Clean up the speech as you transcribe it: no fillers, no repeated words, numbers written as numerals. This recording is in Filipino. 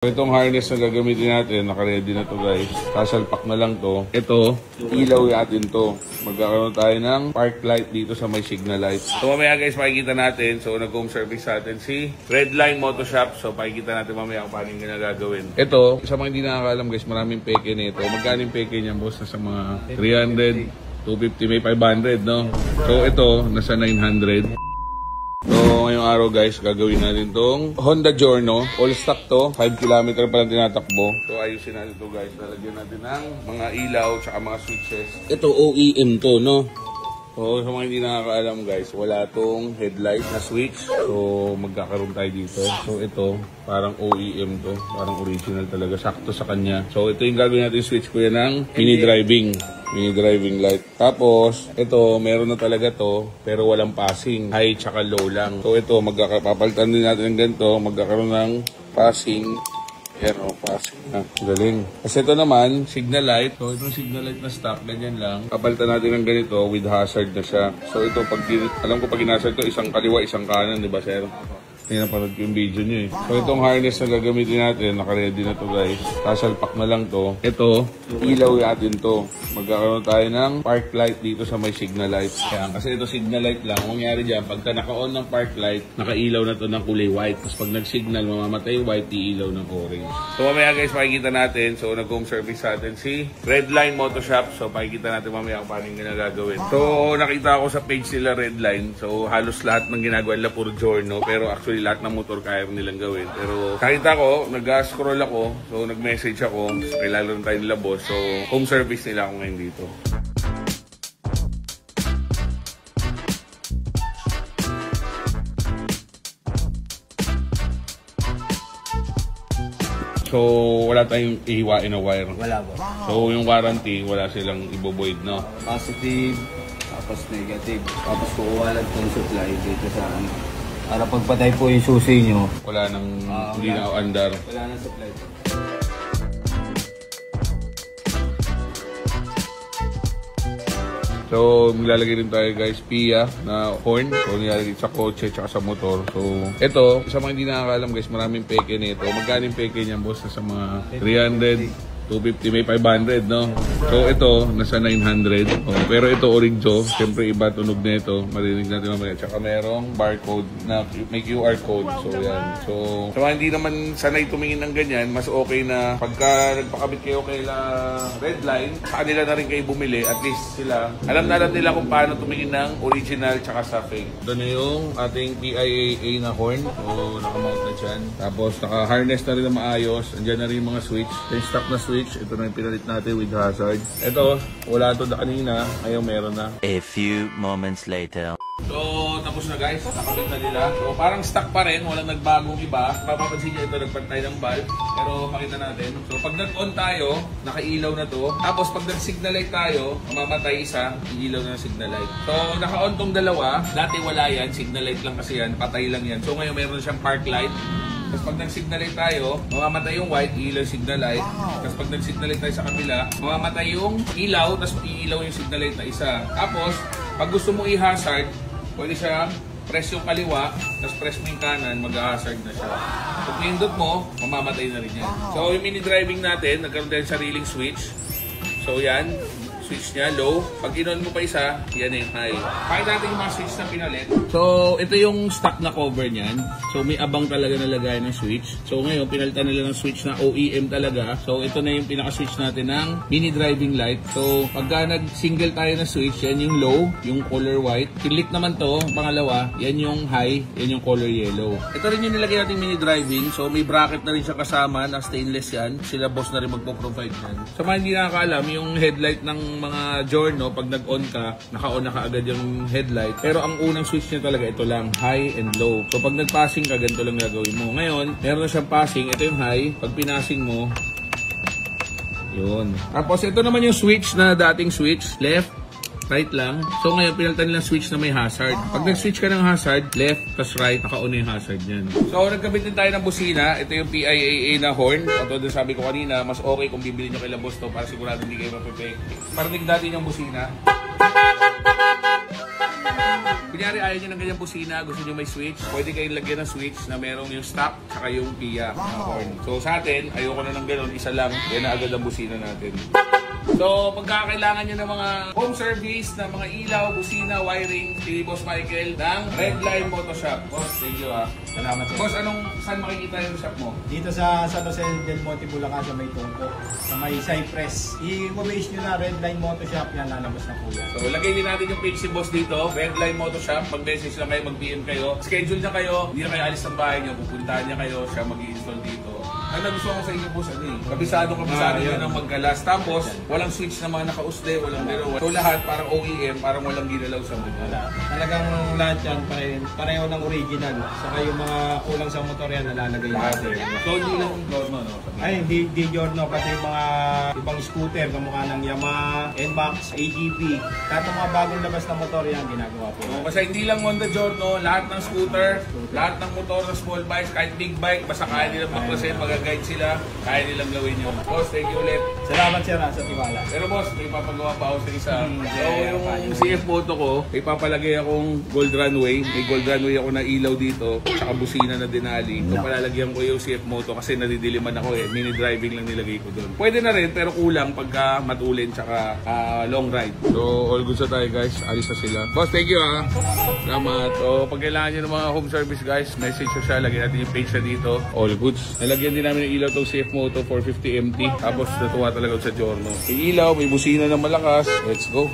Itong harness na gagamitin natin, naka-ready na to guys. Kasalpak na lang to. Ito, ilaw natin to. Magkakaroon tayo ng park light dito sa may signal light. So mamaya guys, makikita natin. So nag-home service natin si Redline Moto Shop. So pakikita natin mamaya kung paano yung gagawin. Ito, sa mga hindi nakakalam guys, maraming peke nito. Magkano yung peke niyan boss? Nasa mga 300, 250, may 500 no? So ito, nasa 900. So, ngayong araw guys, gagawin natin tong Honda Giorno. All stock to. 5 km pa lang tinatakbo. So, ayusin natin to guys. Lalagyan natin ng mga ilaw tsaka mga switches. Ito, OEM to, no? So, sa mga hindi nakakaalam guys, wala tong headlight na switch. So, magkakaroon tayo dito. So, ito, parang OEM to. Parang original talaga. Sakto sa kanya. So, ito yung gagawin natin switch ko yan ng mini driving light. Tapos, ito, meron na talaga to, pero walang passing. High tsaka low lang. So, ito, papalitan din natin ng ganito. Magkakaroon ng passing. Yan o, passing na. Galing. Kasi ito naman, signal light. So, itong signal light na stock, ganyan lang. Papalitan natin ng ganito with hazard na siya. So, ito, alam ko pag inhazard to, isang kaliwa, isang kanan, di ba, sir? Pinapanood ko yung video nyo eh. So itong harness na gagamitin natin, naka-ready na to guys. Kasalpak na lang to. Ito, ilaw natin to. Magkakaroon tayo ng park light dito sa may signal light. Kaya kasi ito signal light lang. Mangyari dyan, pagka naka-on ng park light, nakailaw na to ng kulay white. Tapos pag nag-signal, mamamatay white, iilaw ng orange. So mamaya guys, makikita natin. So nag-home service natin si Redline Moto Shop. So pakikita natin mamaya kung paano yung gagawin. So nakita ko sa page nila Redline. So halos lahat ng ginagawa nila puro Giorno. Pero actually lahat ng motor kaya nilang gawin. Pero nakita ko, nag-scroll ako, so nag-message ako, kilala rin tayo nila boss, so home service nila ako ngayon dito. So, wala tayong ihiwain na wire. Wala ba? So, yung warranty, wala silang ibo-void, no? Positive, tapos negative. Tapos kukuha lang itong supply dito sa para pagpatay po yung susi nyo. Wala nang, hindi na andar. Wala nang supply. So, maglalagay rin tayo guys, PIA na horn. So, nilalagay sa kotse at sa motor. So, ito, sa mga hindi nakakalam guys, maraming peke nito. Magkano yung peke niyan boss? Nasa mga 300, 250, may 500, no? So, ito, nasa 900. Oh, pero ito, origjo. Siyempre, iba tunog na ito. Marinig natin mamaya. Tsaka merong barcode na may QR code. So, yan. So, hindi naman sanay tumingin ng ganyan, mas okay na pagka nagpakabit kayo kay Redline, sa kanila na rin kayo bumili. At least sila, alam nila kung paano tumingin ng original tsaka sa fake. Ito na yung ating PIAA na horn. So, nakamount na dyan. Tapos, naka-harness na rin na maayos. Andyan na rin yung mga switch. Yung stock na switch. Ito na yung pinalit natin with hazard. Ito, wala ito na kanina. Ngayon meron na. A few moments later. So, tapos na guys. Nakabit na nila. So, parang stock pa rin. Walang nagbagong iba. Mapapansin nyo ito, nagpantay ng bulb. Pero makita natin. So, pag nag-on tayo, nakailaw na to. Tapos, pag nag-signal light tayo, mamamatay isa, iilaw na ng signal light. So, naka-on tong dalawa. Dati wala yan. Signal light lang kasi yan. Patay lang yan. So, ngayon meron siyang park light. Tapos pag nag-signal light tayo, mamamatay yung white, iilaw yung signal light. Tapos pag nag-signal light tayo sa kabila, mamamatay yung ilaw, tapos iilaw yung signal light na isa. Tapos, pag gusto mo i-hazard, pwede siya press yung kaliwa, tapos press mo yung kanan, mag-hazard na siya. Pag pindot mo, mamamatay na rin yan. So, yung mini driving natin, nagkaroon tayo sariling switch. So, yan. Switch niya, low. Pag inon mo pa isa, yan yung high. Pakita natin yung mga switch na pinalit. So, ito yung stock na cover niyan. So, may abang talaga nalagay ng switch. So, ngayon, pinalitan nila ng switch na OEM talaga. So, ito na yung pinaka-switch natin ng mini driving light. So, pagka nag-single tayo na switch, yan yung low, yung color white. Click naman to, pangalawa, yan yung high, yan yung color yellow. Ito rin yung nilagay natin mini driving. So, may bracket na rin siya kasama na stainless yan. Sila boss na rin magpo-provide yan. So, mga hindi nakakaalam, yung headlight ng mga Giorno, pag nag-on ka, naka-on na kaagad yung headlight. Pero ang unang switch niya talaga, ito lang, high and low. So pag nag-passing ka, ganito lang gagawin mo. Ngayon, meron na siyang passing, ito yung high. Pag pinasing mo, yun. Tapos ito naman yung switch na dating switch, left, right lang. So ngayon, pinalitan nilang switch na may hazard. Pag nag-switch ka ng hazard, left, tas right, naka-on na yung hazard niyan. So nagkabit din tayo ng busina. Ito yung PIAA na horn. Ito din sabi ko kanina, mas okay kung bibili nyo kay Labos to para sigurado hindi kayo mapipake. Parinig natin yung busina. Kunyari ayaw nyo ng ganyang busina, gusto nyo may switch, pwede kayong lagyan ng switch na merong yung stop saka yung PIA. So sa atin, ayoko na ng ganun, isa lang, yan na agad ang busina natin. So, pagkakailangan nyo ng mga home service, ng mga ilaw, busina, wiring, si Boss Michael ng Redline Moto Shop. Boss, thank you ha. Salamat sir. Boss, saan makikita yung shop mo? Dito sa San Jose del Monte, Bulacan, sa may Tungko, sa may Cypress. I-base nyo na Redline Moto Shop, yan lalabas na po yan. So, lagay din natin yung page si Boss dito, Redline Moto Shop. Mag-message lang kayo, mag-PM kayo. Schedule na kayo, hindi na kayo alis ng bahay nyo, pupuntahan niya kayo, siya mag-i-install dito. Ang nagustuhan ko sa inyo, Boss, kabisado nyo ng magkalas. Tapos, walang switch na mga naka-usde, walang gano'n. So, lahat parang OEM, parang walang ginalaw sa motor. Talagang lahat yan, pareho ng original. Saka yung mga kulang sa motor yan, nalalagay natin. So, hindi lang yung Giorno, no? Ay, di Giorno, pati yung mga ibang scooter, kamukha ng Yamaha, NMAX, AGP. Lahat ng mga bagong labas na motor yan, ginagawa po. So, kasi hindi lang Honda Giorno, lahat ng scooter, lahat ng motor na small bikes, kahit big bike, basta kaya nilang maklasin, mag-guide sila, kaya nilang gawin yun. Boss, thank you ulit. Salamat sir sa tiwala. Pero boss, may papagawa pa ako sa isa. So, yung CF Moto ko, may papalagay akong gold runway. May gold runway ako na ilaw dito, tsaka busina na Denali. So, palalagyan ko yung CF Moto kasi nadidiliman ako eh. Mini driving lang nilagay ko doon. Pwede na rin, pero kulang pagka matulin tsaka long ride. So, all good sa tayo guys. Alis na sila. Boss, thank you ha. Salamat. So, pag kailangan nyo ng mga home service guys, message nyo siya. Lagyan natin yung page na dito. All goods. Nalagyan din namin ng ilaw tong CF Moto 450 MT. Tapos natuwa talaga sa Giorno. May ilaw, may busina na malakas. Let's go.